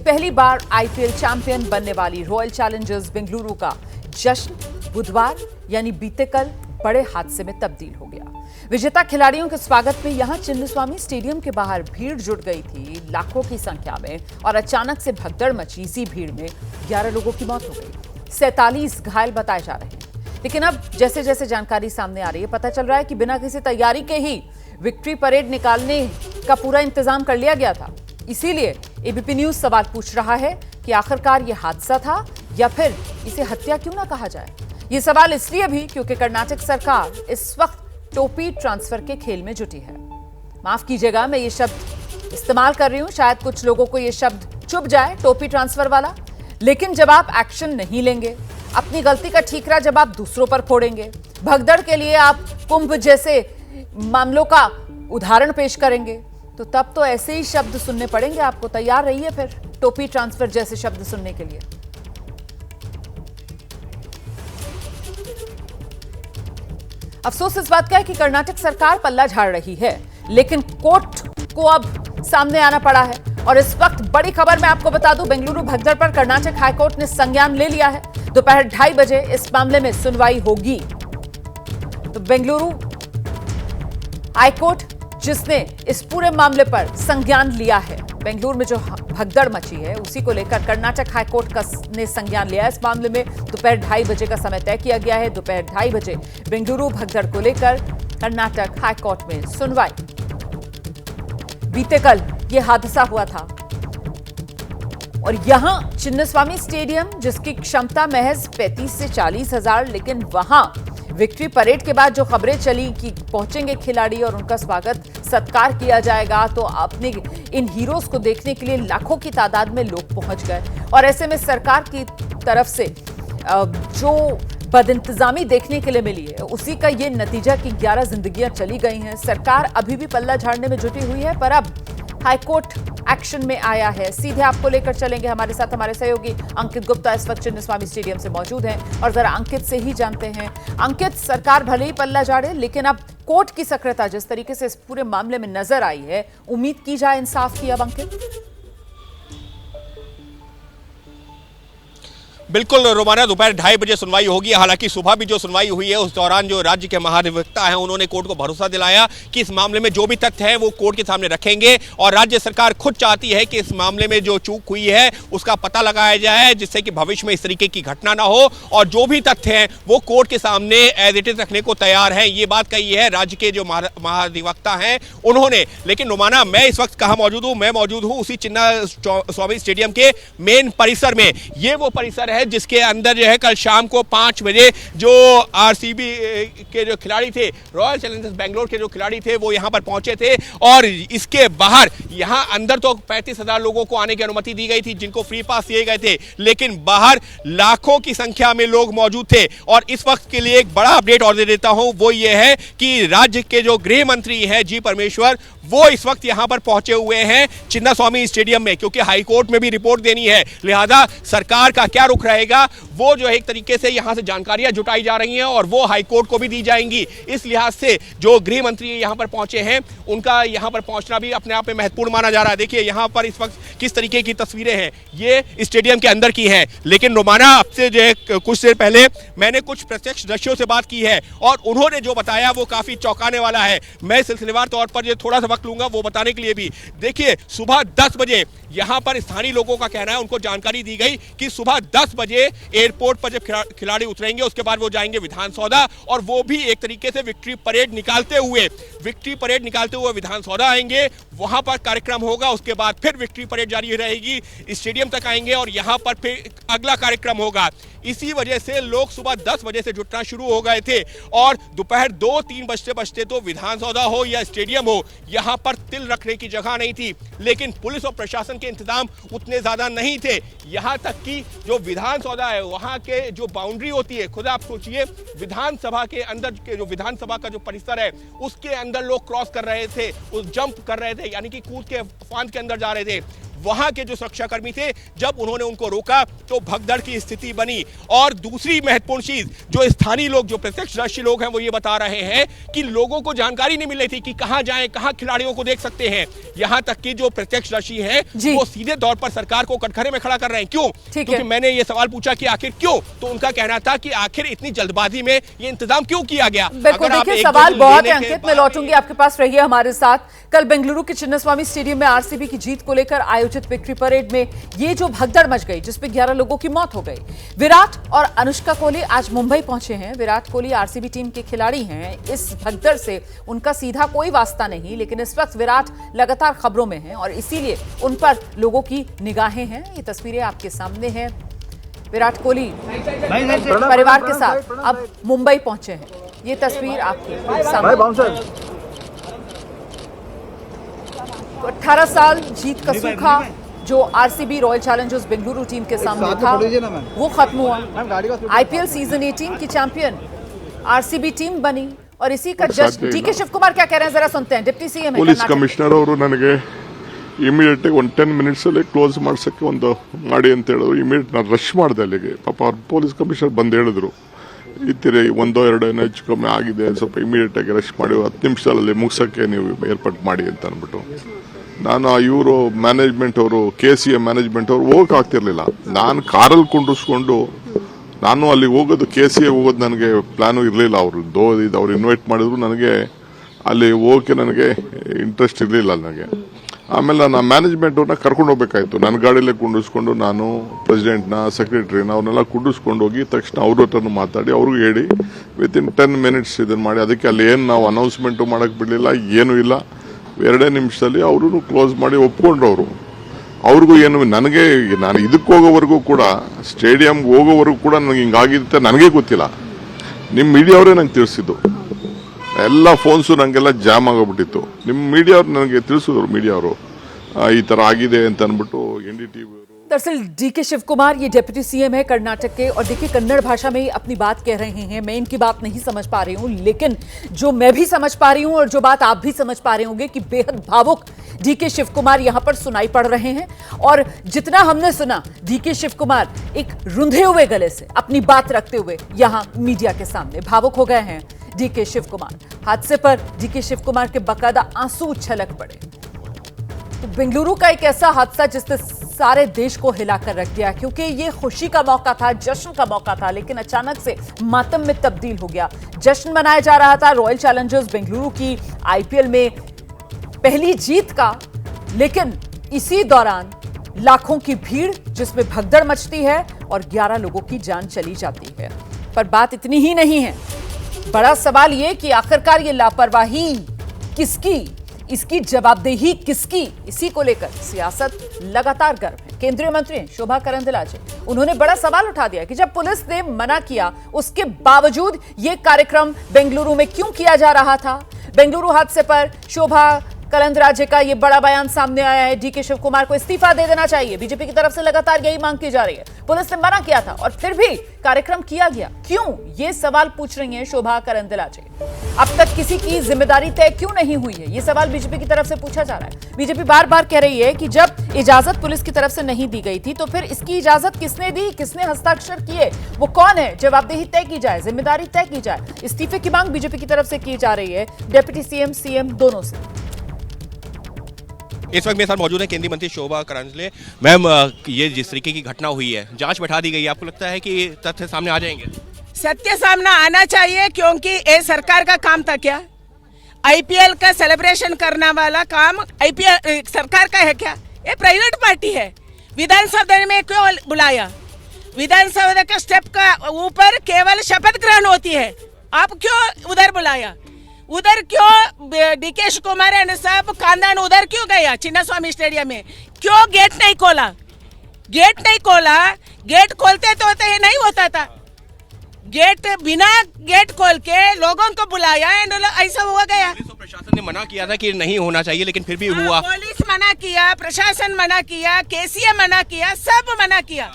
पहली बार IPL champion बनने वाली रॉयल चैलेंजर्स बेंगलुरु का जश्न बुधवार यानी बीते कल बड़े हादसे में तब्दील हो गया। विजेता खिलाड़ियों के स्वागत में यहां चिन्नस्वामी स्टेडियम के बाहर भीड़ जुट गई थी लाखों की संख्या में, और अचानक से भगदड़ मची। इसी भीड़ में 11 लोगों की मौत हो गई, 47 घायल बताए जा रहे हैं। लेकिन अब जैसे जैसे जानकारी सामने आ रही है, पता चल रहा है कि बिना किसी तैयारी के ही विक्ट्री परेड निकालने का पूरा इंतजाम कर लिया गया था। इसीलिए एबीपी न्यूज सवाल पूछ रहा है कि आखिरकार यह हादसा था या फिर इसे हत्या क्यों ना कहा जाए। ये सवाल इसलिए भी क्योंकि कर्नाटक सरकार इस वक्त टोपी ट्रांसफर के खेल में जुटी है। माफ कीजिएगा, मैं ये शब्द इस्तेमाल कर रही हूं, शायद कुछ लोगों को ये शब्द चुभ जाए, टोपी ट्रांसफर वाला। लेकिन जब आप एक्शन नहीं लेंगे, अपनी गलती का ठीकरा जब आप दूसरों पर फोड़ेंगे, भगदड़ के लिए आप कुंभ जैसे मामलों का उदाहरण पेश करेंगे, तो तब तो ऐसे ही शब्द सुनने पड़ेंगे आपको। तैयार रहिए फिर टोपी ट्रांसफर जैसे शब्द सुनने के लिए। अफसोस इस बात का है कि कर्नाटक सरकार पल्ला झाड़ रही है, लेकिन कोर्ट को अब सामने आना पड़ा है। और इस वक्त बड़ी खबर मैं आपको बता दूं, बेंगलुरु भगदड़ पर कर्नाटक हाईकोर्ट ने संज्ञान ले लिया है। दोपहर 2:30 बजे इस मामले में सुनवाई होगी। तो बेंगलुरु हाईकोर्ट जिसने इस पूरे मामले पर संज्ञान लिया है, बेंगलुरु में जो भगदड़ मची है उसी को लेकर कर्नाटक हाईकोर्ट ने संज्ञान लिया है। इस मामले में दोपहर 2:30 बजे का समय तय किया गया है। दोपहर 2:30 बजे बेंगलुरु भगदड़ को लेकर कर्नाटक हाईकोर्ट में सुनवाई। बीते कल यह हादसा हुआ था और यहां चिन्नस्वामी स्टेडियम, जिसकी क्षमता महज 35 से 40 हजार, लेकिन वहां विक्ट्री परेड के बाद जो खबरें चली कि पहुंचेंगे खिलाड़ी और उनका स्वागत सत्कार किया जाएगा, तो अपने इन हीरोज को देखने के लिए लाखों की तादाद में लोग पहुंच गए। और ऐसे में सरकार की तरफ से जो बदइंतजामी देखने के लिए मिली है, उसी का ये नतीजा कि 11 जिंदगियां चली गई हैं। सरकार अभी भी पल्ला झाड़ने में जुटी हुई है, पर अब हाईकोर्ट एक्शन में आया है। सीधे आपको लेकर चलेंगे, हमारे साथ हमारे सहयोगी अंकित गुप्ता इस वक्त चिन्नस्वामी स्टेडियम से मौजूद हैं, और जरा अंकित से ही जानते हैं। अंकित, सरकार भले ही पल्ला झाड़े, लेकिन अब कोर्ट की सक्रियता जिस तरीके से इस पूरे मामले में नजर आई है, उम्मीद की जाए इंसाफ की अब। अंकित, बिल्कुल रोमाना, दोपहर 2:30 बजे सुनवाई होगी। हालांकि सुबह भी जो सुनवाई हुई है उस दौरान जो राज्य के महाधिवक्ता हैं उन्होंने कोर्ट को भरोसा दिलाया कि इस मामले में जो भी तथ्य हैं वो कोर्ट के सामने रखेंगे, और राज्य सरकार खुद चाहती है कि इस मामले में जो चूक हुई है उसका पता लगाया जाए, जिससे कि भविष्य में इस तरीके की घटना ना हो, और जो भी तथ्य हैं वो कोर्ट के सामने एज इट इज रखने को तैयार है। ये बात कही है राज्य के जो महाधिवक्ता हैं उन्होंने। लेकिन रोमाना, मैं इस वक्त कहाँ मौजूद हूँ? मैं मौजूद हूँ उसी चिन्नस्वामी स्टेडियम के मेन परिसर में। ये वो परिसर है जिसके अंदर जो है कल शाम को 5 बजे जो आरसीबी के जो खिलाड़ी थे, रॉयल चैलेंजर्स बेंगलोर के जो खिलाड़ी थे, वो यहां पर पहुंचे थे। और इसके बाहर यहां अंदर तो 35,000 लोगों को आने की अनुमति दी गई थी, जिनको फ्री पास दिए गए थे, लेकिन बाहर लाखों की संख्या में लोग मौजूद थे। और इस वक्त के लिए एक बड़ा अपडेट और दे देता हूं, वो ये है कि राज्य के जो गृह मंत्री हैं जी परमेश्वर, वो इस वक्त यहां पर पहुंचे हुए हैं चिन्नस्वामी स्टेडियम में, क्योंकि हाईकोर्ट में भी रिपोर्ट देनी है। लिहाजा सरकार का क्या रुख रहेगा, वो जो एक तरीके से यहां से जानकारियां जुटाई जा रही हैं और वो हाईकोर्ट को भी दी जाएंगी। इस लिहाज से जो गृह मंत्री यहां पर पहुंचे हैं, उनका यहां पर पहुंचना भी अपने आप में महत्वपूर्ण माना जा रहा है। देखिए यहां पर इस वक्त किस तरीके की तस्वीरें हैं, ये स्टेडियम के अंदर की हैं। लेकिन रोमाना, अब से जो कुछ देर पहले मैंने कुछ प्रत्यक्षदर्शियों से बात की है और उन्होंने जो बताया वो काफी चौंकाने वाला है। मैं सिलसिलेवार तौर पर जो थोड़ा सा वक्त लूंगा वो बताने के लिए भी। देखिए, सुबह 10 बजे यहां पर स्थानीय लोगों का कहना है, उनको जानकारी दी गई कि सुबह 10 बजे एयरपोर्ट पर जब खिलाड़ी उतरेंगे उसके बाद वो जाएंगे विधान सौदा, और वो भी एक तरीके से विक्ट्री परेड निकालते हुए विधान सौदा आएंगे। वहां पर कार्यक्रम होगा, उसके बाद फिर विक्ट्री परेड जारी रहेगी, स्टेडियम तक आएंगे और यहां पर फिर अगला कार्यक्रम होगा। इसी वजह से लोग सुबह 10 बजे से जुटना शुरू हो गए थे, और दोपहर 2-3 बजते तो विधान सौदा हो या स्टेडियम हो, यहां पर तिल रखने की जगह नहीं थी। लेकिन पुलिस और प्रशासन के इंतजाम उतने ज्यादा नहीं थे। यहां तक कि जो विधान सौदा है, वहां के जो बाउंड्री होती है, खुद आप सोचिए, विधानसभा के अंदर के जो विधानसभा का जो परिसर है उसके अंदर लोग क्रॉस कर रहे थे, जंप कर रहे थे, यानी कि कूद के फांद के अंदर जा रहे थे। वहां के जो सुरक्षाकर्मी थे, जब उन्होंने उनको रोका तो भगदड़ की स्थिति बनी। और दूसरी महत्वपूर्ण चीज, जो स्थानीय लोग, जो प्रत्यक्षदर्शी लोग हैं, वो ये बता रहे हैं कि लोगों को जानकारी नहीं मिल रही थी कि कहां जाएं, कहां खिलाड़ियों को देख सकते हैं। यहां तक कि जो प्रत्यक्षदर्शी हैं वो सीधे तौर पर सरकार को कटघरे में खड़ा कर रहे हैं। क्यों? क्योंकि मैंने ये सवाल पूछा कि आखिर क्यों, तो उनका कहना था कि आखिर इतनी जल्दबाजी में ये इंतजाम क्यों किया गया। बिल्कुल, देखिए सवाल बहुत है अंकित, मैं लौटूंगी आपके पास, रहिए हमारे साथ। कल बेंगलुरु के चिन्नास्वामी स्टेडियम में आरसीबी की जीत को लेकर आयोजित विक्ट्री परेड में ये जो भगदड़ मच गई, जिसमें 11 लोगों की मौत हो गई। विराट और अनुष्का कोहली आज मुंबई पहुंचे हैं। विराट कोहली आरसीबी टीम के खिलाड़ी हैं। इस भगदड़ से उनका सीधा कोई वास्ता नहीं, लेकिन इस वक्त विराट लगातार खबरों में हैं और इसीलिए उन पर लोगों की निगाहें हैं। ये तस्वीरें आपके सामने हैं। विराट कोहली परिवार के साथ अब मुंबई पहुंचे हैं। ये तस्वीर आपके सामने। 18 साल जीत का सूखा जो RCB royal Challengers Bengaluru team के सामने था, वो खत्म हुआ। आईपीएल सीजन 18 की चैंपियन आरसीबी टीम बनी और इसी का जस्ट डीके शिव कुमार क्या कह रहे हैं, जरा सुनते हैं। डिप्टी सीएम पुलिस कमिश्नर ಅವರು ನನಗೆ ಇಮಿಡಿಯೇಟ್ ಆಗಿ 10 ಮಿನಿಟ್ಸ್ ಅಲ್ಲಿ ಕ್ಲೋಸ್ ಮಾಡ್ಸಕ್ಕೆ ಒಂದು ಮಾಡಿ ಅಂತ ಹೇಳಿದ್ರು. ಇಮಿಡಿಯೇಟ್ ನಾನು ರಶ್ ಮಾಡಿದೆ ಅಲ್ಲಿಗೆ. ಪಾಪ ಅವ್ರು ಪೊಲೀಸ್ ಕಮಿಷನರ್ ಬಂದು ಹೇಳಿದ್ರು, ಇತ್ತಿರಿ 1-2 ಏನೋ ಹೆಚ್ಚು ಕಮ್ಮಿ ಆಗಿದೆ, ಸ್ವಲ್ಪ ಇಮಿಡಿಯೇಟ್ ಆಗಿ ರಶ್ ಮಾಡಿ 10 ನಿಮಿಷದಲ್ಲಿ ಮುಗಿಸಕ್ಕೆ ನೀವು ಏರ್ಪಾಟ್ ಮಾಡಿ ಅಂತ ಅಂದ್ಬಿಟ್ಟು. ನಾನು ಇವರು ಮ್ಯಾನೇಜ್ಮೆಂಟ್ ಅವರು, KCA ಮ್ಯಾನೇಜ್ಮೆಂಟ್ ಅವರು ಹೋಗಕ್ಕೆ ಆಗ್ತಿರ್ಲಿಲ್ಲ. ನಾನು ಕಾರಲ್ಲಿ ಕುಂಡಿಸ್ಕೊಂಡು ನಾನು ಅಲ್ಲಿಗೆ ಹೋಗೋದು, KCA ಹೋಗೋದು ನನಗೆ ಪ್ಲಾನು ಇರಲಿಲ್ಲ. ಅವ್ರು ಇನ್ವೈಟ್ ಮಾಡಿದ್ರು, ನನಗೆ ಅಲ್ಲಿ ಹೋಗಕ್ಕೆ ನನಗೆ ಇಂಟ್ರೆಸ್ಟ್ ಇರಲಿಲ್ಲ ನನಗೆ. ಆಮೇಲೆ ನಾನು ಮ್ಯಾನೇಜ್ಮೆಂಟ್ ಅವ್ರನ್ನ ಕರ್ಕೊಂಡು ಹೋಗ್ಬೇಕಾಯ್ತು. ನನ್ನ ಗಾಡಿಯಲ್ಲೇ ಕುಂಡಿಸ್ಕೊಂಡು ನಾನು ಪ್ರೆಸಿಡೆಂಟ್ನ, ಸೆಕ್ರೆಟರಿನ ಅವ್ರನ್ನೆಲ್ಲ ಕುಂಡಿಸ್ಕೊಂಡು ಹೋಗಿ ತಕ್ಷಣ ಅವ್ರ ಹತ್ರನೂ ಮಾತಾಡಿ ಅವ್ರಿಗೂ ಹೇಳಿ ವಿತಿನ್ 10 ಮಿನಿಟ್ಸ್ ಇದನ್ನು ಮಾಡಿ. ಅದಕ್ಕೆ ಅಲ್ಲಿ ಏನು ನಾವು ಅನೌನ್ಸ್ಮೆಂಟು ಮಾಡೋಕ್ಕೆ ಬಿಡಲಿಲ್ಲ, ಏನೂ ಇಲ್ಲ. 2 ನಿಮಿಷದಲ್ಲಿ ಅವರು ಕ್ಲೋಸ್ ಮಾಡಿ ಒಪ್ಕೊಂಡ್ರು. ಅವ್ರಿಗೂ ಏನು, ನನಗೆ ನಾನು ಇದಕ್ಕೆ ಹೋಗೋವರೆಗೂ ಕೂಡ, ಸ್ಟೇಡಿಯಂಗೆ ಹೋಗೋವರೆಗೂ ಕೂಡ ನನಗೆ ಹಿಂಗಾಗಿರುತ್ತೆ ನನಗೆ ಗೊತ್ತಿಲ್ಲ. ನಿಮ್ಮ ಮೀಡಿಯಾವರೇ ನಂಗೆ ತಿಳಿಸಿದ್ದು. ಎಲ್ಲ ಫೋನ್ಸು ನನಗೆಲ್ಲ ಜಾಮ್ ಆಗೋಗ್ಬಿಟ್ಟಿತ್ತು. ನಿಮ್ಮ ಮೀಡಿಯಾವ್ರು ನನಗೆ ತಿಳಿಸಿದ್ರು, ಮೀಡಿಯಾವರು ಈ ಥರ ಆಗಿದೆ ಅಂತ ಅಂದ್ಬಿಟ್ಟು NDTV। दरअसल डीके शिव कुमार ये डिप्टी सीएम है कर्नाटक के और देखिए कन्नड़ भाषा में अपनी बात कह रहे हैं। मैं इनकी बात नहीं समझ पा रही हूं, लेकिन जो मैं भी समझ पा रही हूं और जो बात आप भी समझ पा रहे होंगे कि बेहद भावुक डीके शिव कुमार यहां पर सुनाई पड़ रहे हैं। और जितना हमने सुना, डीके शिव कुमार एक रुंधे हुए गले से अपनी बात रखते हुए यहां मीडिया के सामने भावुक हो गए हैं डीके शिव कुमार। हादसे पर डीके शिव कुमार के बकायदा आंसू छलक पड़े। तो बेंगलुरु का एक ऐसा हादसा जिसने सारे देश को हिलाकर रख दिया, क्योंकि ये खुशी का मौका था, जश्न का मौका था, लेकिन अचानक से मातम में तब्दील हो गया। जश्न मनाया जा रहा था रॉयल चैलेंजर्स बेंगलुरु की आईपीएल में पहली जीत का, लेकिन इसी दौरान लाखों की भीड़ जिसमें भगदड़ मचती है और 11 लोगों की जान चली जाती है। पर बात इतनी ही नहीं है, बड़ा सवाल ये कि आखिरकार ये लापरवाही किसकी, इसकी जवाबदेही किसकी, इसी को लेकर सियासत लगातार गर्म है। केंद्रीय मंत्री शोभा करंदलाजे, उन्होंने बड़ा सवाल उठा दिया कि जब पुलिस ने मना किया उसके बावजूद ये कार्यक्रम बेंगलुरु में क्यों किया जा रहा था। बेंगलुरु हादसे पर शोभा करंदलाजे का ये बड़ा बयान सामने आया है। डीके शिव कुमार को इस्तीफा दे देना चाहिए, बीजेपी की तरफ से लगातार यही मांग की जा रही है। पुलिस ने मना किया था और फिर भी कार्यक्रम किया गया, क्यों, ये सवाल पूछ रही हैं शोभा करंदलाजे। अब तक किसी की जिम्मेदारी तय क्यों नहीं हुई है, ये सवाल बीजेपी की तरफ से पूछा जा रहा है। बीजेपी बार बार कह रही है कि जब इजाजत पुलिस की तरफ से नहीं दी गई थी तो फिर इसकी इजाजत किसने दी, किसने हस्ताक्षर किए, वो कौन है, जवाबदेही तय की जाए, जिम्मेदारी तय की जाए। इस्तीफे की मांग बीजेपी की तरफ से की जा रही है, डिप्टी सीएम दोनों से। इस वक्त मेरे साथ मौजूद है केंद्रीय मंत्री शोभा करंदलाजे। मैम, ये जिस तरीके की घटना हुई है, जांच बैठा दी गई है, आपको लगता है कि तथ्य सामने आ जाएंगे? सत्य सामने आना चाहिए, क्योंकि ये सरकार का काम था क्या? आईपीएल का सेलिब्रेशन करने वाला काम आईपीएल सरकार का है क्या? ये प्राइवेट पार्टी है। विधानसभा में क्यों बुलाया? विधानसभा का स्टेप का ऊपर केवल शपथ ग्रहण होती है, आप क्यों उधर बुलाया? उधर क्यों डीके शिव कुमार एंड सब खानदान उधर क्यों गया? चिन्नास्वामी स्टेडियम में क्यों गेट नहीं खोला? गेट नहीं खोला, गेट खोलते तो ये नहीं होता था। गेट बिना गेट खोल के लोगों को बुलाया एंड ऐसा हुआ गया। पुलिस और प्रशासन ने मना किया था कि नहीं होना चाहिए, लेकिन फिर भी हुआ। पुलिस मना किया, प्रशासन मना किया, KCA मना किया, सब मना किया,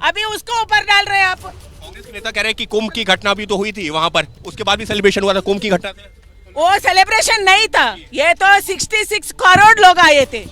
अभी उसको ऊपर डाल रहे हैं आप। कांग्रेस के नेता कह रहे हैं कि कुंभ की घटना भी तो हुई थी वहां पर, उसके बाद भी सेलिब्रेशन हुआ था। कुंभ की घटना से वो सेलिब्रेशन नहीं था, ये तो 66 करोड़ लोग आए थे।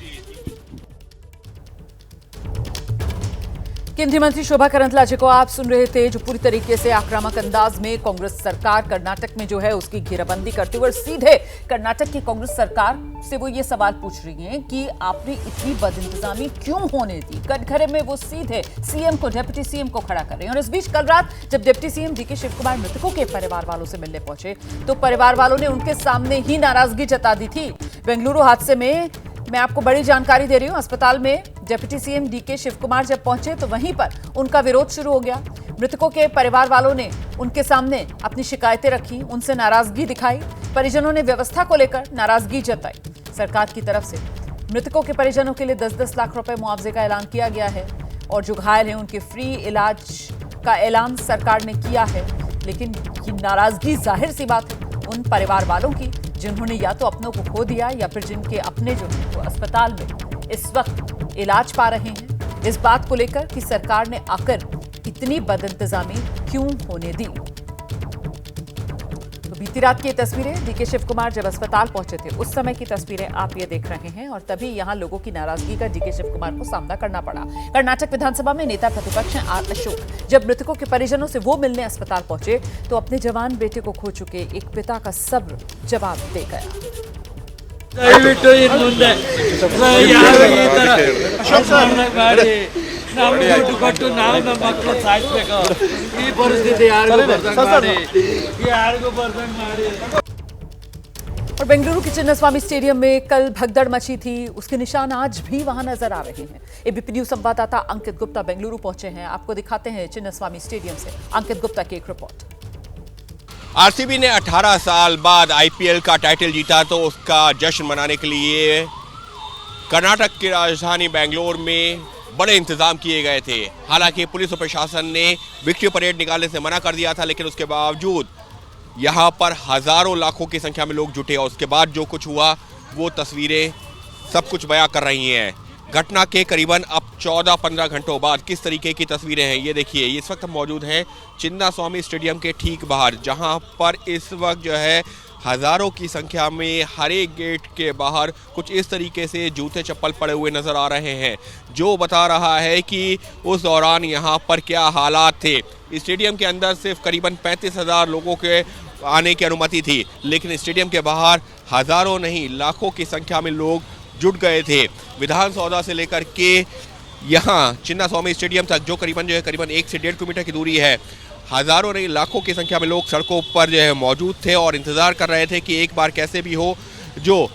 केंद्रीय मंत्री शोभा करंदलाजे को आप सुन रहे थे, जो पूरी तरीके से आक्रामक अंदाज में कांग्रेस सरकार कर्नाटक में जो है उसकी घेराबंदी करते हुए सीधे कर्नाटक की कांग्रेस सरकार से वो ये सवाल पूछ रही हैं कि आपने इतनी बदइंतजामी क्यों होने दी। कटघरे में वो सीधे सीएम को, डिप्टी सीएम को खड़ा कर रहे हैं। और इस बीच कल रात जब deputy CM DK Shivakumar मृतकों के परिवार वालों से मिलने पहुंचे तो परिवार वालों ने उनके सामने ही नाराजगी जता दी थी। बेंगलुरु हादसे में मैं आपको बड़ी जानकारी दे रही हूं। अस्पताल में deputy CM DK Shivakumar जब पहुंचे तो वहीं पर उनका विरोध शुरू हो गया। मृतकों के परिवार वालों ने उनके सामने अपनी शिकायतें रखी, उनसे नाराजगी दिखाई। परिजनों ने व्यवस्था को लेकर नाराजगी जताई। सरकार की तरफ से मृतकों के परिजनों के लिए 10-10 लाख रुपए मुआवजे का ऐलान किया गया है और जो घायल हैं उनके फ्री इलाज का ऐलान सरकार ने किया है। लेकिन ये नाराजगी जाहिर सी बात है उन परिवार वालों की जिन्होंने या तो अपनों को खो दिया या फिर जिनके अपने जो हैं वो अस्पताल में इस वक्त इलाज पा रहे हैं। इस बात को लेकर कि सरकार ने आकर इतनी बदइंतजामी क्यों होने दी। तो बीती रात की ये तस्वीरें, डीके शिव कुमार जब अस्पताल पहुंचे थे उस समय की तस्वीरें आप ये देख रहे हैं और तभी यहां लोगों की नाराजगी का डीके शिव कुमार को सामना करना पड़ा। कर्नाटक विधानसभा में नेता प्रतिपक्ष हैं आर अशोक जब मृतकों के परिजनों से वो मिलने अस्पताल पहुंचे तो अपने जवान बेटे को खो चुके एक पिता का सब्र जवाब दे गया। ದಯವಿಟ್ಟು ಇನ್ನು ಮುಂದೆ ಯಾರು ಈ ತರ ಅಪಮಾನ ಮಾಡಿ ನಾವು ದುಡ್ಡು ಕೊಟ್ಟು ನಾವು ನಮ್ಮ ಮಕ್ಕಳು ಸಾಯಿಸ್ಬೇಕು ಈ ಪರಿಸ್ಥಿತಿ ಯಾರಿಗೂ ಬರ್ದಂಗೆ ಮಾಡಿ। और बेंगलुरु के चिन्नास्वामी स्टेडियम में कल भगदड़ मची थी, उसके निशान आज भी वहां नजर आ रहे हैं। एबीपी न्यूज संवाददाता अंकित गुप्ता बेंगलुरु पहुंचे हैं, आपको दिखाते हैं चिन्नास्वामी स्टेडियम से अंकित गुप्ता की एक रिपोर्ट। आरसीबी ने 18 साल बाद आईपीएल का टाइटल जीता तो उसका जश्न मनाने के लिए कर्नाटक की राजधानी बेंगलोर में बड़े इंतजाम किए गए थे। हालांकि पुलिस और प्रशासन ने विक्ट्री परेड निकालने से मना कर दिया था, लेकिन उसके बावजूद यहाँ पर हजारों लाखों की संख्या में लोग जुटे और उसके बाद जो कुछ हुआ वो तस्वीरें सब कुछ बयां कर रही हैं। घटना के करीबन अब 14-15 घंटों बाद किस तरीके की तस्वीरें हैं ये देखिए। इस वक्त हम मौजूद हैं चिन्नास्वामी स्टेडियम के ठीक बाहर, जहां पर इस वक्त जो है हजारों की संख्या में हर एक गेट के बाहर कुछ इस तरीके से जूते चप्पल पड़े हुए नजर आ रहे हैं, जो बता रहा है कि उस दौरान यहाँ पर क्या हालात थे। स्टेडियम के अंदर सिर्फ करीबन 35,000 लोगों के आने की अनुमति थी, लेकिन स्टेडियम के बाहर हजारों नहीं लाखों की संख्या में लोग जुट गए थे। विधान सौदा से लेकर के यहाँ चिन्नास्वामी स्टेडियम तक जो करीबन 1 से 1.5 किलोमीटर की दूरी है, हजारों नहीं लाखों की संख्या में लोग सड़कों पर जो है मौजूद थे और इंतजार कर रहे थे कि एक बार कैसे भी हो जो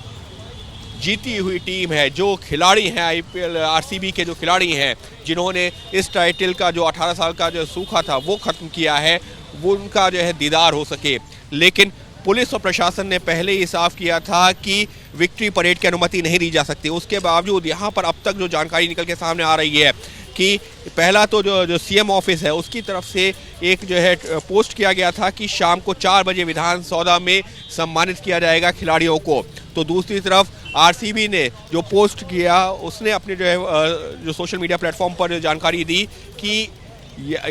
जीती हुई टीम है, जो खिलाड़ी हैं आईपीएल आरसीबी के जो खिलाड़ी हैं जिन्होंने इस टाइटल का जो 18 साल का जो सूखा था वो खत्म किया है, वो उनका जो है दीदार हो सके। लेकिन पुलिस और प्रशासन ने पहले ही साफ किया था कि विक्ट्री परेड की अनुमति नहीं दी जा सकती। उसके बावजूद यहाँ पर अब तक जो जानकारी निकल के सामने आ रही है कि पहला तो जो सीएम ऑफिस है उसकी तरफ से एक जो है पोस्ट किया गया था कि शाम को 4 बजे विधान सौदा में सम्मानित किया जाएगा खिलाड़ियों को। तो दूसरी तरफ आरसीबी ने जो पोस्ट किया उसने अपने जो है जो सोशल मीडिया प्लेटफॉर्म पर जानकारी दी कि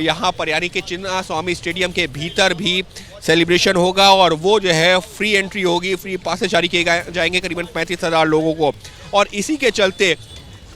यहाँ पर यानी कि चिन्नास्वामी स्टेडियम के भीतर भी सेलिब्रेशन होगा और वो जो है फ्री एंट्री होगी, फ्री पासेस जारी किए जाएंगे करीबन 35,000 लोगों को। और इसी के चलते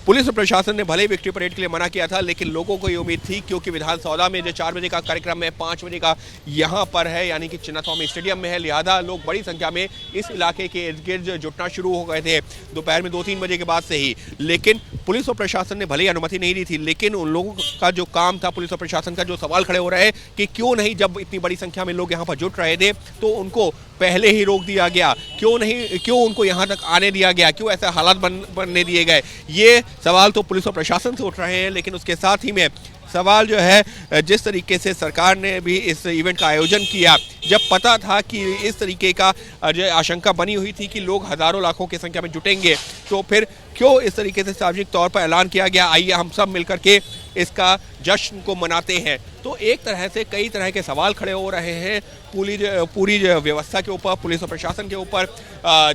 पुलिस और प्रशासन ने भले ही विक्ट्री परेड के लिए मना किया था, लेकिन लोगों को ये उम्मीद थी क्योंकि विधान सौदा में जो 4 बजे का कार्यक्रम है 5 बजे का यहाँ पर है यानी कि चिन्नास्वामी स्टेडियम में है, लिहाजा लोग बड़ी संख्या में इस इलाके के इर्द गिर्द जुटना शुरू हो गए थे दोपहर में 2-3 बजे के बाद से ही। लेकिन पुलिस और प्रशासन ने भले ही अनुमति नहीं दी थी, लेकिन उन लोगों का जो काम था पुलिस और प्रशासन का, जो सवाल खड़े हो रहे हैं कि क्यों नहीं, जब इतनी बड़ी संख्या में लोग यहाँ पर जुट रहे थे तो उनको पहले ही रोक दिया गया, क्यों उनको यहाँ तक आने दिया गया, क्यों ऐसे हालात बनने दिए गए। ये सवाल तो पुलिस और प्रशासन से उठ रहे हैं, लेकिन उसके साथ ही में सवाल जो है जिस तरीके से सरकार ने भी इस इवेंट का आयोजन किया, जब पता था कि इस तरीके का जो आशंका बनी हुई थी कि लोग हजारों लाखों की संख्या में जुटेंगे, तो फिर क्यों इस तरीके से सार्वजनिक तौर पर ऐलान किया गया आइए हम सब मिलकर के इसका जश्न को मनाते हैं। तो एक तरह से कई तरह के सवाल खड़े हो रहे हैं पूरी व्यवस्था के ऊपर, पुलिस और प्रशासन के ऊपर।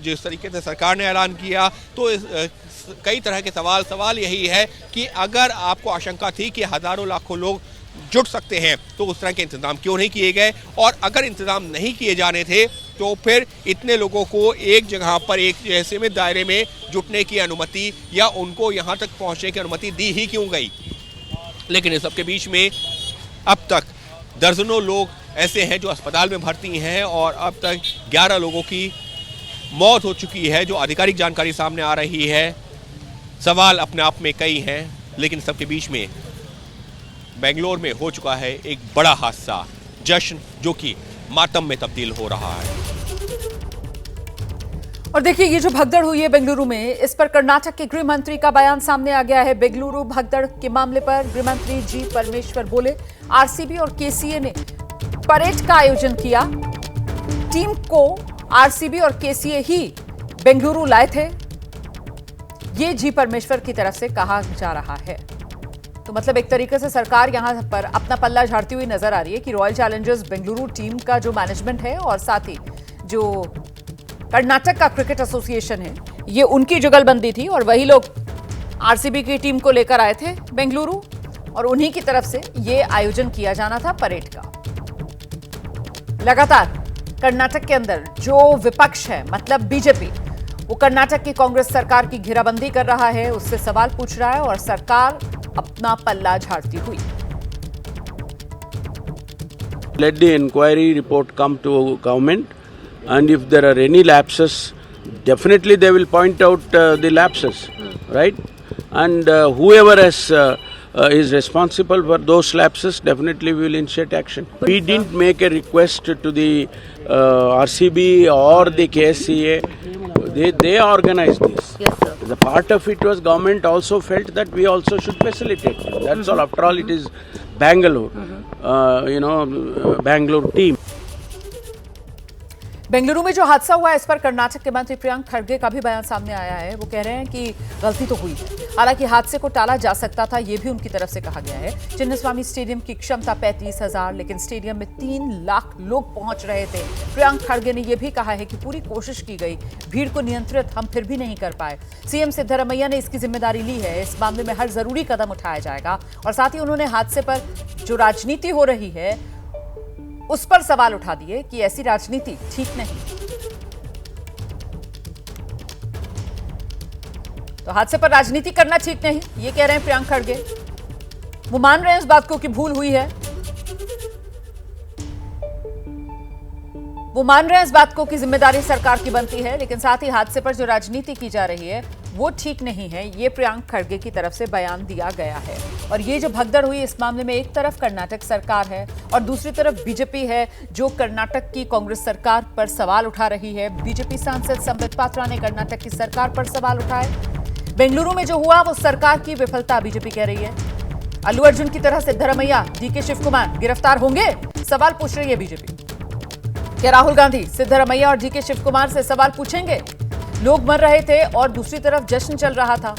जिस तरीके से सरकार ने ऐलान किया तो कई तरह के सवाल यही है कि अगर आपको आशंका थी कि हजारों लाखों लोग जुट सकते हैं तो उस तरह के इंतजाम क्यों नहीं किए गए, और अगर इंतजाम नहीं किए जाने थे तो फिर इतने लोगों को एक जगह पर एक जैसे में दायरे में जुटने की अनुमति या उनको यहाँ तक पहुँचने की अनुमति दी ही क्यों गई। लेकिन इस सबके बीच में अब तक दर्जनों लोग ऐसे हैं जो अस्पताल में भर्ती हैं और अब तक 11 लोगों की मौत हो चुकी है जो आधिकारिक जानकारी सामने आ रही है। सवाल अपने आप में कई हैं, लेकिन सबके बीच में बेंगलोर में हो चुका है एक बड़ा हादसा, जश्न जो कि मातम में तब्दील हो रहा है। और देखिए ये जो भगदड़ हुई है बेंगलुरु में, इस पर कर्नाटक के गृह मंत्री का बयान सामने आ गया है। बेंगलुरु भगदड़ के मामले पर गृह मंत्री जी परमेश्वर बोले, आरसीबी और केसीए ने परेड का आयोजन किया। टीम को आरसीबी और केसीए ही बेंगलुरु लाए थे, ये जी परमेश्वर की तरफ से कहा जा रहा है। तो मतलब एक तरीके से सरकार यहां पर अपना पल्ला झाड़ती हुई नजर आ रही है कि रॉयल चैलेंजर्स बेंगलुरु टीम का जो मैनेजमेंट है और साथ ही जो कर्नाटक का क्रिकेट एसोसिएशन है, ये उनकी जुगलबंदी थी और वही लोग आरसीबी की टीम को लेकर आए थे बेंगलुरु और उन्हीं की तरफ से ये आयोजन किया जाना था परेड का। लगातार कर्नाटक के अंदर जो विपक्ष है, मतलब बीजेपी, वो कर्नाटक की कांग्रेस सरकार की घेराबंदी कर रहा है, उससे सवाल पूछ रहा है और सरकार अपना पल्ला झाड़ती हुई। Let the inquiry report come to government, and if there are any lapses, definitely they will point out the lapses, right? And whoever is responsible for those lapses, definitely we will initiate action. We didn't make a request to the RCB or the KSCA. They organized this. Yes, sir. The part of it was government also felt that we also should facilitate. That's all. After all, it is Bangalore, Bangalore team. Bengaluru में जो हादसा हुआ है, इस पर कर्नाटक के मंत्री प्रियंक खड़गे का भी बयान सामने आया है। वो कह रहे हैं कि गलती तो हुई है, हालांकि हादसे को टाला जा सकता था, ये भी उनकी तरफ से कहा गया है। चिन्नस्वामी स्टेडियम की क्षमता 35,000, लेकिन स्टेडियम में 3 लाख लोग पहुंच रहे थे। प्रियंक खड़गे ने यह भी कहा है कि पूरी कोशिश की गई, भीड़ को नियंत्रित हम फिर भी नहीं कर पाए। सीएम सिद्धरमैया ने इसकी जिम्मेदारी ली है, इस मामले में हर जरूरी कदम उठाया जाएगा। और साथ ही उन्होंने हादसे पर जो राजनीति हो रही है उस पर सवाल उठा दिए कि ऐसी राजनीति ठीक नहीं। तो हादसे पर राजनीति करना ठीक नहीं, ये कह रहे हैं प्रियंक खड़गे। वो मान रहे हैं इस बात को कि भूल हुई है, वो मान रहे हैं इस बात को कि जिम्मेदारी सरकार की बनती है, लेकिन साथ ही हादसे पर जो राजनीति की जा रही है वो ठीक नहीं है, ये प्रियंक खड़गे की तरफ से बयान दिया गया है। और ये जो भगदड़ हुई, इस मामले में एक तरफ कर्नाटक सरकार है और दूसरी तरफ बीजेपी है जो कर्नाटक की कांग्रेस सरकार पर सवाल उठा रही है। बीजेपी सांसद संबित पात्रा ने कर्नाटक की सरकार पर सवाल उठाए। बेंगलुरु में जो हुआ वो सरकार की विफलता बीजेपी कह रही है। अल्लू अर्जुन की तरह सिद्धरमैया, डीके शिव कुमार गिरफ्तार होंगे, सवाल पूछ रही है बीजेपी। क्या राहुल गांधी सिद्धरमैया और डीके शिव कुमार से सवाल पूछेंगे? लोग मर रहे थे और दूसरी तरफ जश्न चल रहा था।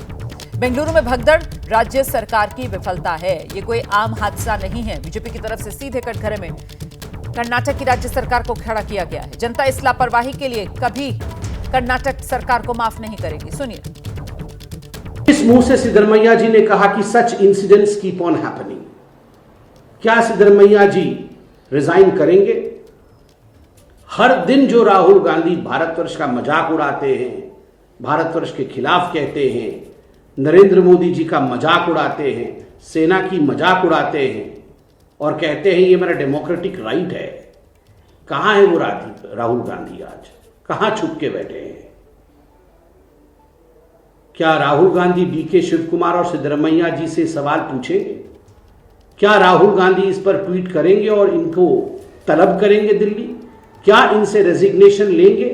बेंगलुरु में भगदड़ राज्य सरकार की विफलता है, ये कोई आम हादसा नहीं है। बीजेपी की तरफ से सीधे कटघरे में कर्नाटक की राज्य सरकार को खड़ा किया गया है। जनता इस लापरवाही के लिए कभी कर्नाटक सरकार को माफ नहीं करेगी। सुनिए। इस मुंह से सिद्धरमैया जी ने कहा कि such incidents keep on happening. क्या सिद्धरमैया जी रिजाइन करेंगे? हर दिन जो राहुल गांधी भारतवर्ष का मजाक उड़ाते हैं, भारतवर्ष के खिलाफ कहते हैं, नरेंद्र मोदी जी का मजाक उड़ाते हैं, सेना की मजाक उड़ाते हैं और कहते हैं ये मेरा डेमोक्रेटिक राइट है। कहां है वो राहुल गांधी? आज कहां छुप के बैठे हैं? क्या राहुल गांधी डीके शिव कुमार और सिद्धरमैया जी से सवाल पूछेंगे? क्या राहुल गांधी इस पर ट्वीट करेंगे और इनको तलब करेंगे दिल्ली? क्या इनसे रेजिग्नेशन लेंगे?